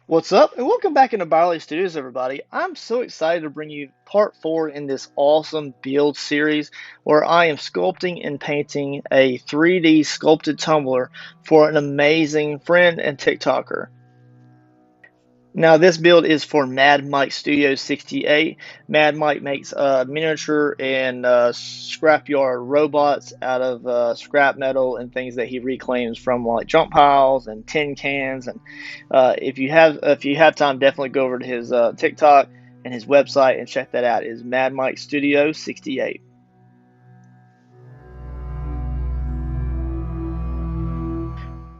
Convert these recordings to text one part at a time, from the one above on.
What's up, and welcome back into ByerlyStudios, everybody. I'm so excited to bring you part 4 in this awesome build series where I am sculpting and painting a 3D sculpted tumbler for an amazing friend and TikToker. Now, this build is for Mad Mike Studio 68. Mad Mike makes miniature and scrapyard robots out of scrap metal and things that he reclaims from like junk piles and tin cans. And if you have time, definitely go over to his TikTok and his website and check that out. It is Mad Mike Studio 68.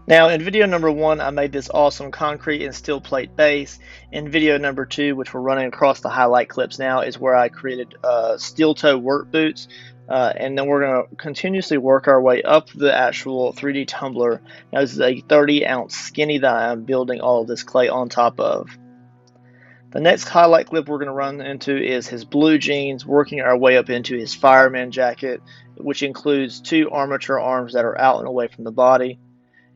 Now, in video number 1, I made this awesome concrete and steel plate base. In video number 2, which we're running across the highlight clips now, is where I created steel toe work boots. And then we're going to continuously work our way up the actual 3D tumbler. Now, this is a 30-ounce skinny that I'm building all of this clay on top of. The next highlight clip we're going to run into is his blue jeans, working our way up into his fireman jacket, which includes 2 armature arms that are out and away from the body.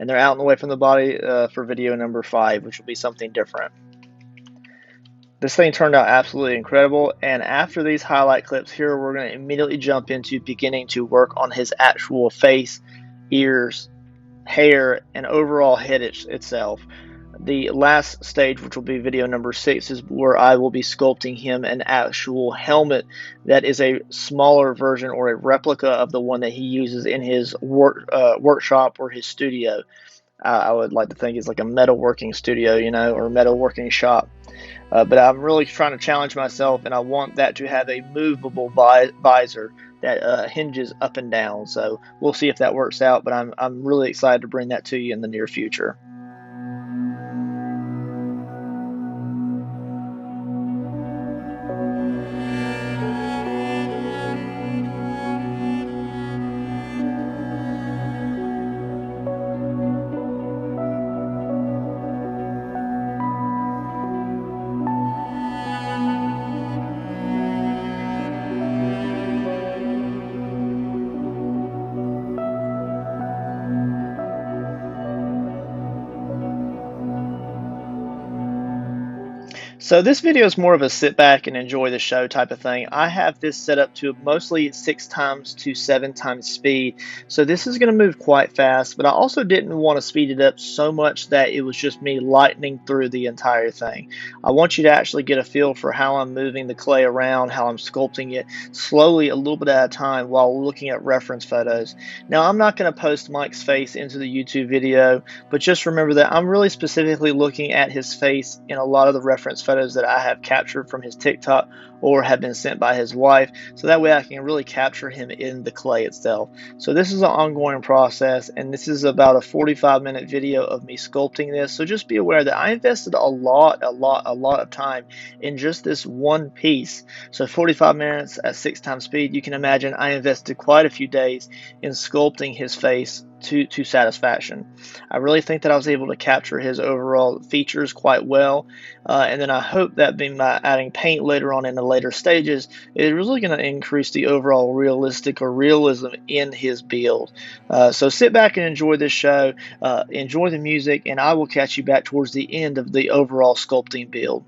And they're out and away from the body for video number 5, which will be something different. This thing turned out absolutely incredible, and after these highlight clips here, we're going to immediately jump into beginning to work on his actual face, ears, hair, and overall head itself. The last stage, which will be video number 6, is where I will be sculpting him an actual helmet that is a smaller version or a replica of the one that he uses in his workshop or his studio. I would like to think it's like a metalworking studio, or metalworking shop. But I'm really trying to challenge myself, and I want that to have a movable visor that hinges up and down. So we'll see if that works out, but I'm really excited to bring that to you in the near future. So this video is more of a sit back and enjoy the show type of thing. I have this set up to mostly 6 times to 7 times speed. So this is going to move quite fast, but I also didn't want to speed it up so much that it was just me lightning through the entire thing. I want you to actually get a feel for how I'm moving the clay around, how I'm sculpting it slowly a little bit at a time while looking at reference photos. Now, I'm not going to post Mike's face into the YouTube video, but just remember that I'm really specifically looking at his face in a lot of the reference photos that I have captured from his TikTok or have been sent by his wife, so that way I can really capture him in the clay itself. So this is an ongoing process, and this is about a 45-minute video of me sculpting this. So just be aware that I invested a lot of time in just this one piece. So 45 minutes at 6 times speed, you can imagine I invested quite a few days in sculpting his face to satisfaction. I really think that I was able to capture his overall features quite well, and then I hope that by adding paint later on in the later stages, it's really going to increase the overall realistic or realism in his build. So sit back and enjoy this show, enjoy the music, and I will catch you back towards the end of the overall sculpting build.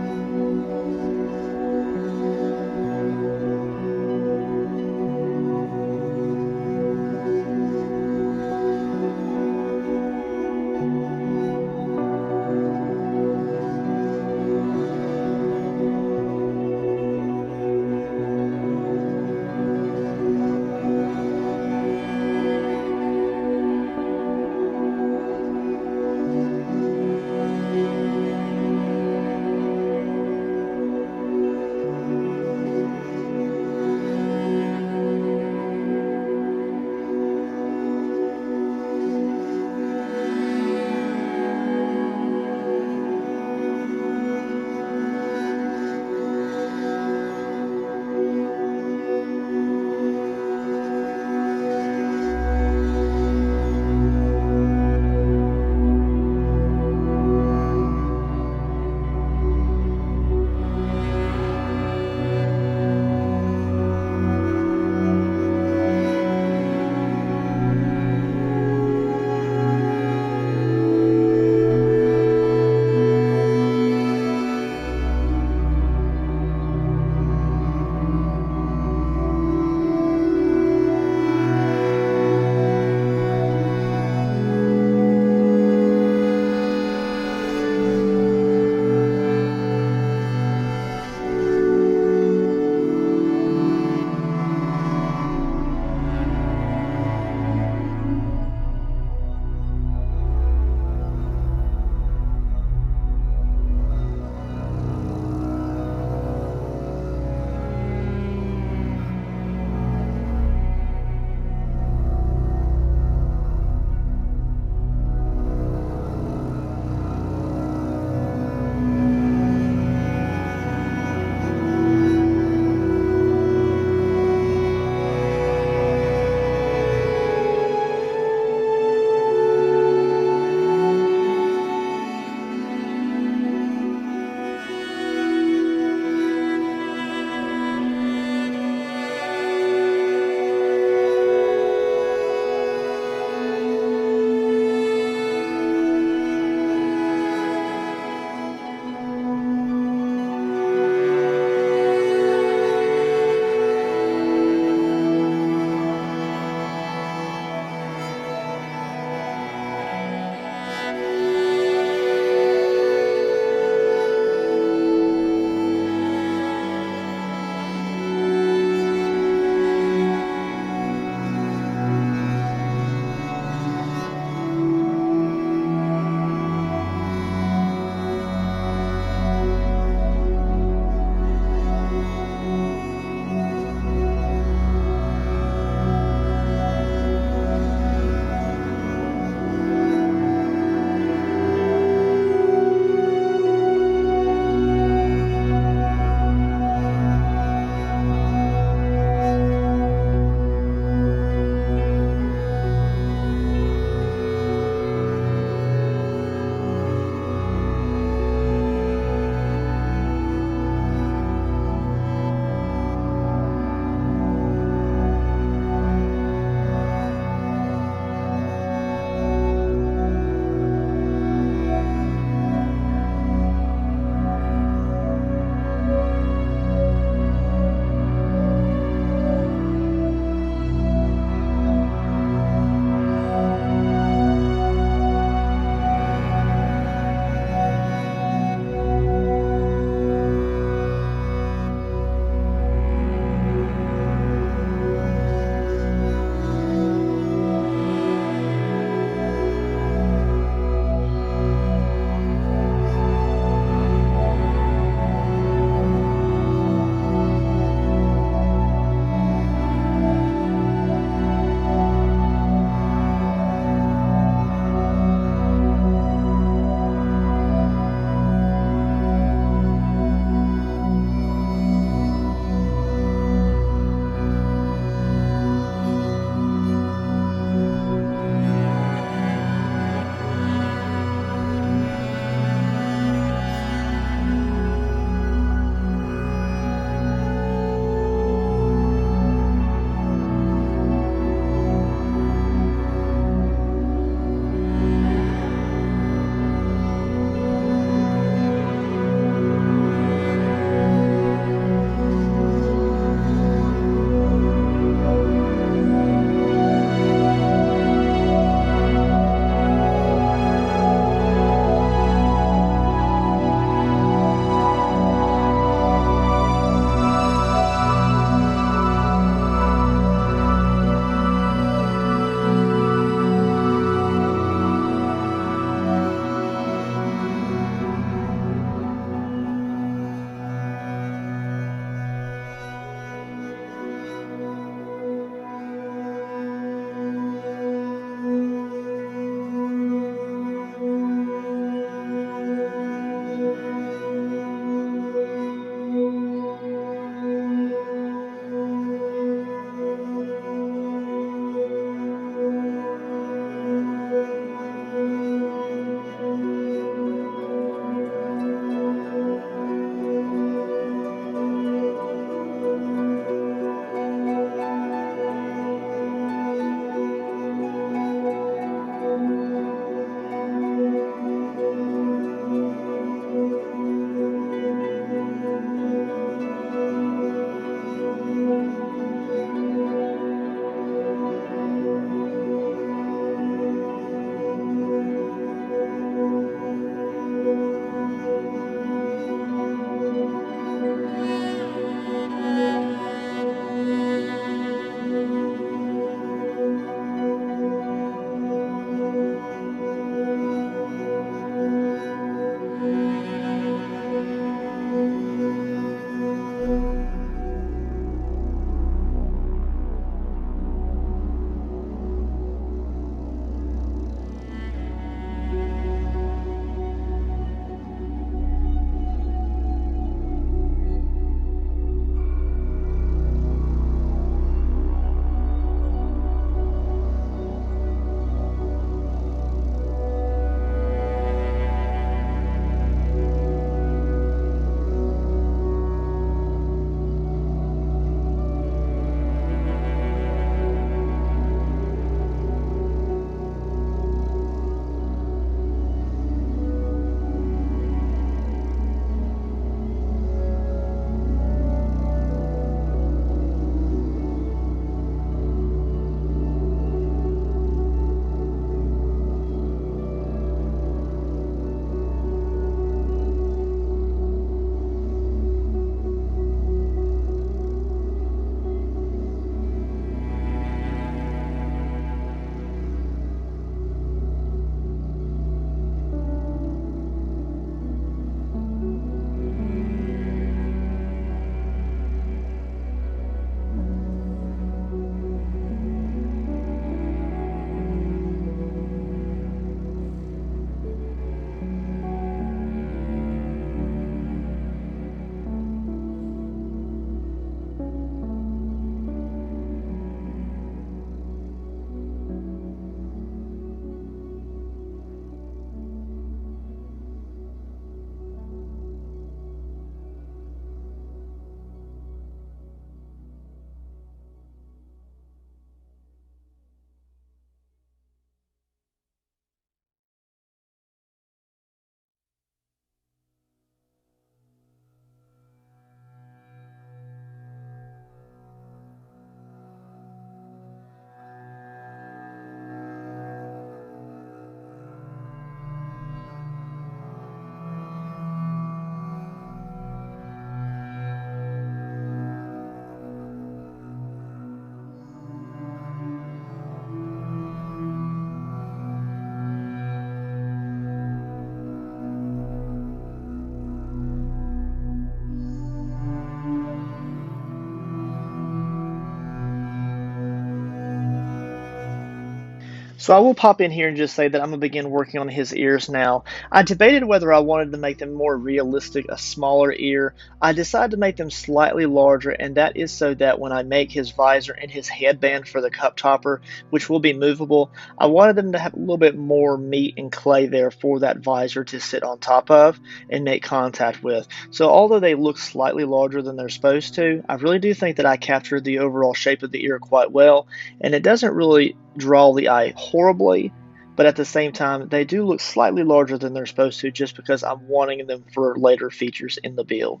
So I will pop in here and just say that I'm gonna begin working on his ears now. I debated whether I wanted to make them more realistic, a smaller ear. I decided to make them slightly larger, and that is so that when I make his visor and his headband for the cup topper, which will be movable, I wanted them to have a little bit more meat and clay there for that visor to sit on top of and make contact with. So although they look slightly larger than they're supposed to, I really do think that I captured the overall shape of the ear quite well, and it doesn't really draw the eye horribly, but at the same time, they do look slightly larger than they're supposed to just because I'm wanting them for later features in the build.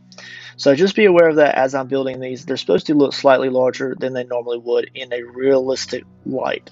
So just be aware of that as I'm building these. They're supposed to look slightly larger than they normally would in a realistic light.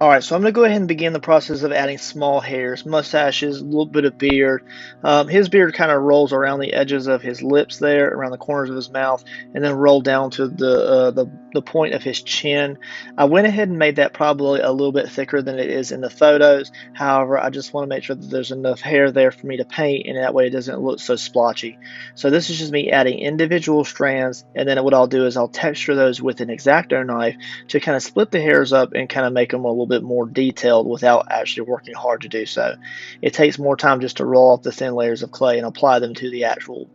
All right, so I'm going to go ahead and begin the process of adding small hairs, mustaches, a little bit of beard. His beard kind of rolls around the edges of his lips there, around the corners of his mouth, and then roll down to the point of his chin. I went ahead and made that probably a little bit thicker than it is in the photos. However, I just want to make sure that there's enough hair there for me to paint, and that way it doesn't look so splotchy. So this is just me adding individual strands, and then what I'll do is I'll texture those with an X-Acto knife to kind of split the hairs up and kind of make them a little bit more detailed without actually working hard to do so. It takes more time just to roll off the thin layers of clay and apply them to the actual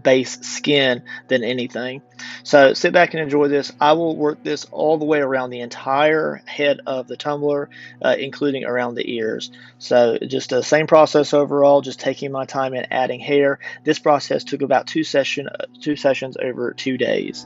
base skin than anything. So sit back and enjoy this. I will work this all the way around the entire head of the tumbler, including around the ears. So just the same process overall, just taking my time and adding hair. This process took about two sessions over 2 days.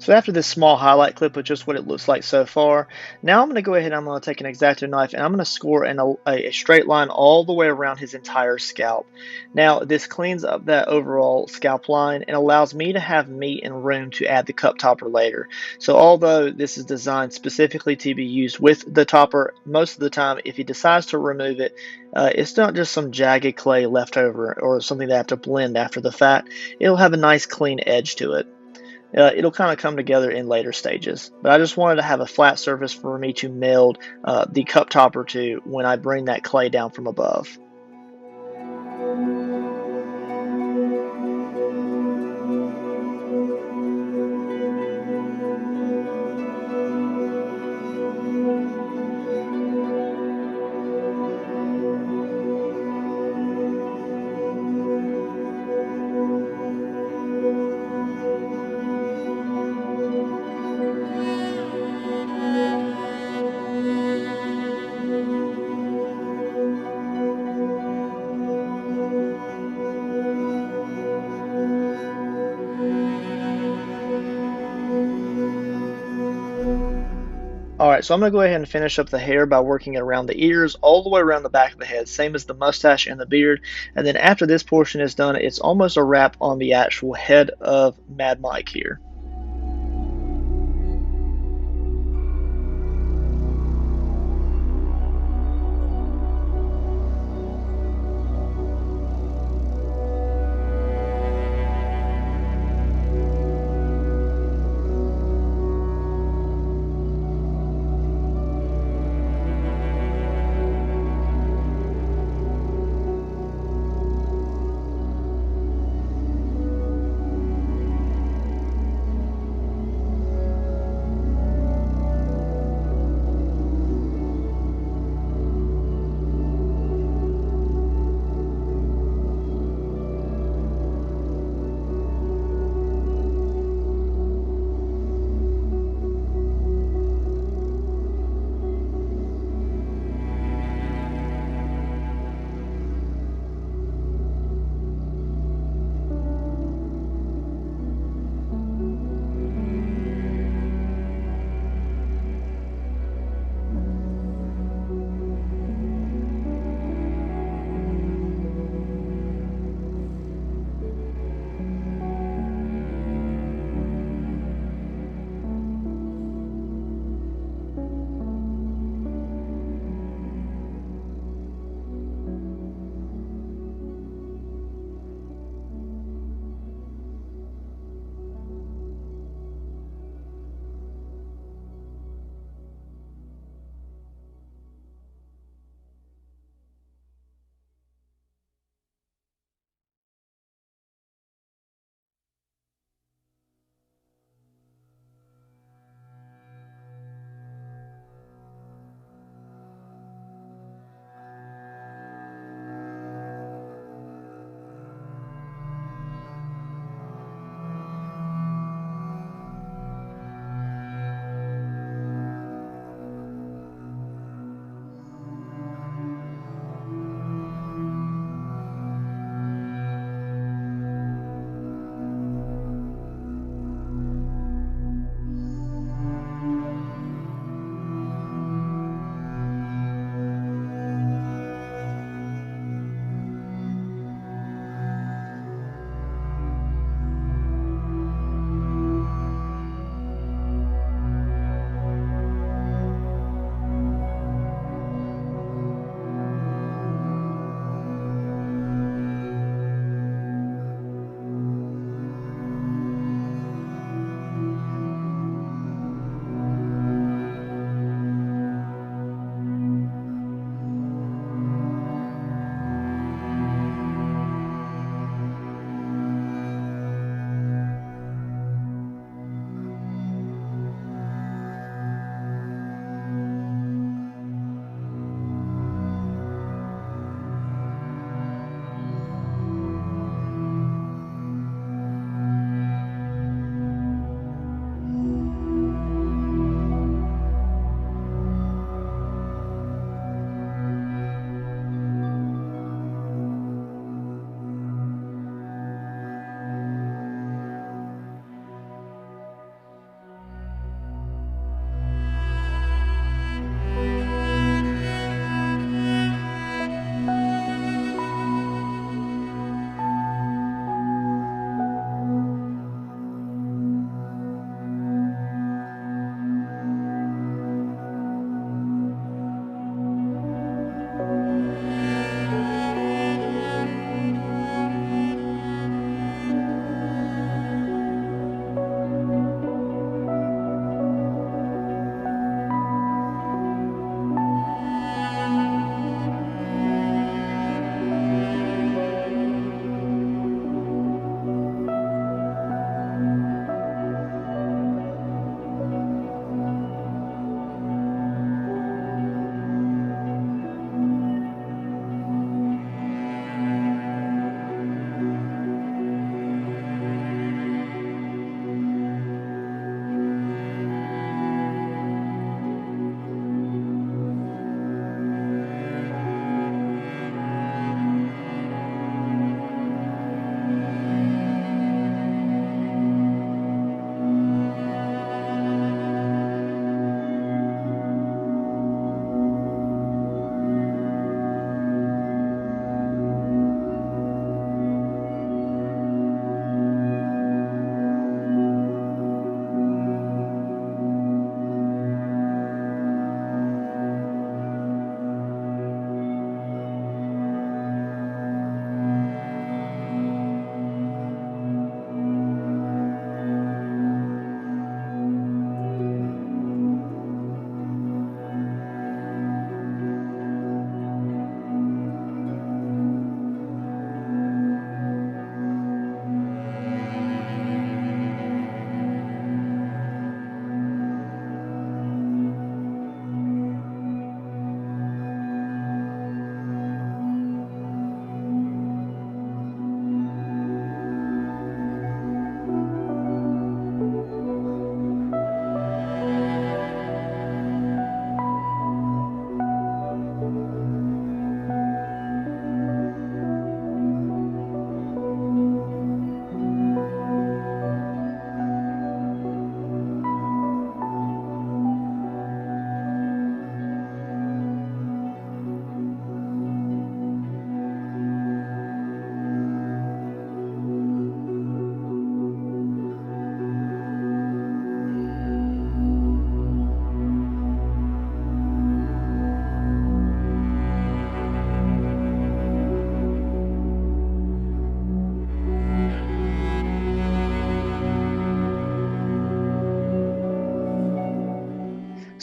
So after this small highlight clip of just what it looks like so far, now I'm going to go ahead and I'm going to take an X-Acto knife and I'm going to score a straight line all the way around his entire scalp. Now this cleans up that overall scalp line and allows me to have meat and room to add the cup topper later. So although this is designed specifically to be used with the topper, most of the time if he decides to remove it, it's not just some jagged clay left over or something that I have to blend after the fact. It'll have a nice clean edge to it. It'll kind of come together in later stages. But I just wanted to have a flat surface for me to meld the cup topper to when I bring that clay down from above. Alright, so I'm going to go ahead and finish up the hair by working it around the ears, all the way around the back of the head, same as the mustache and the beard. And then after this portion is done, it's almost a wrap on the actual head of Mad Mike here.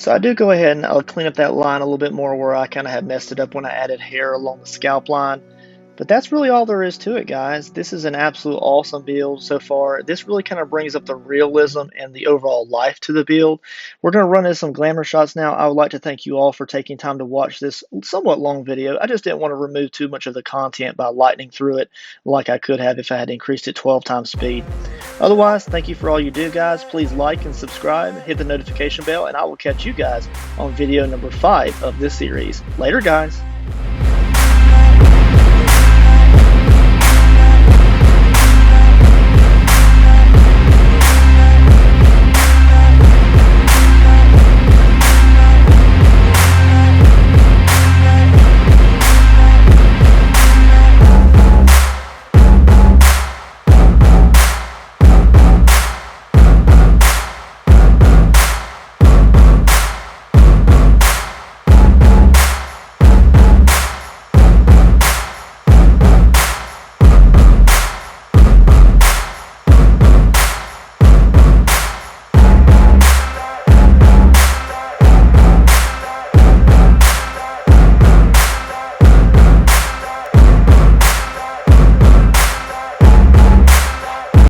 So I do go ahead and I'll clean up that line a little bit more where I kind of had messed it up when I added hair along the scalp line. But that's really all there is to it, guys. This is an absolute awesome build so far. This really kind of brings up the realism and the overall life to the build. We're going to run into some glamour shots now. I would like to thank you all for taking time to watch this somewhat long video. I just didn't want to remove too much of the content by lightning through it like I could have if I had increased it 12 times speed. Otherwise, thank you for all you do, guys. Please like and subscribe, hit the notification bell, and I will catch you guys on video number 5 of this series. Later, guys.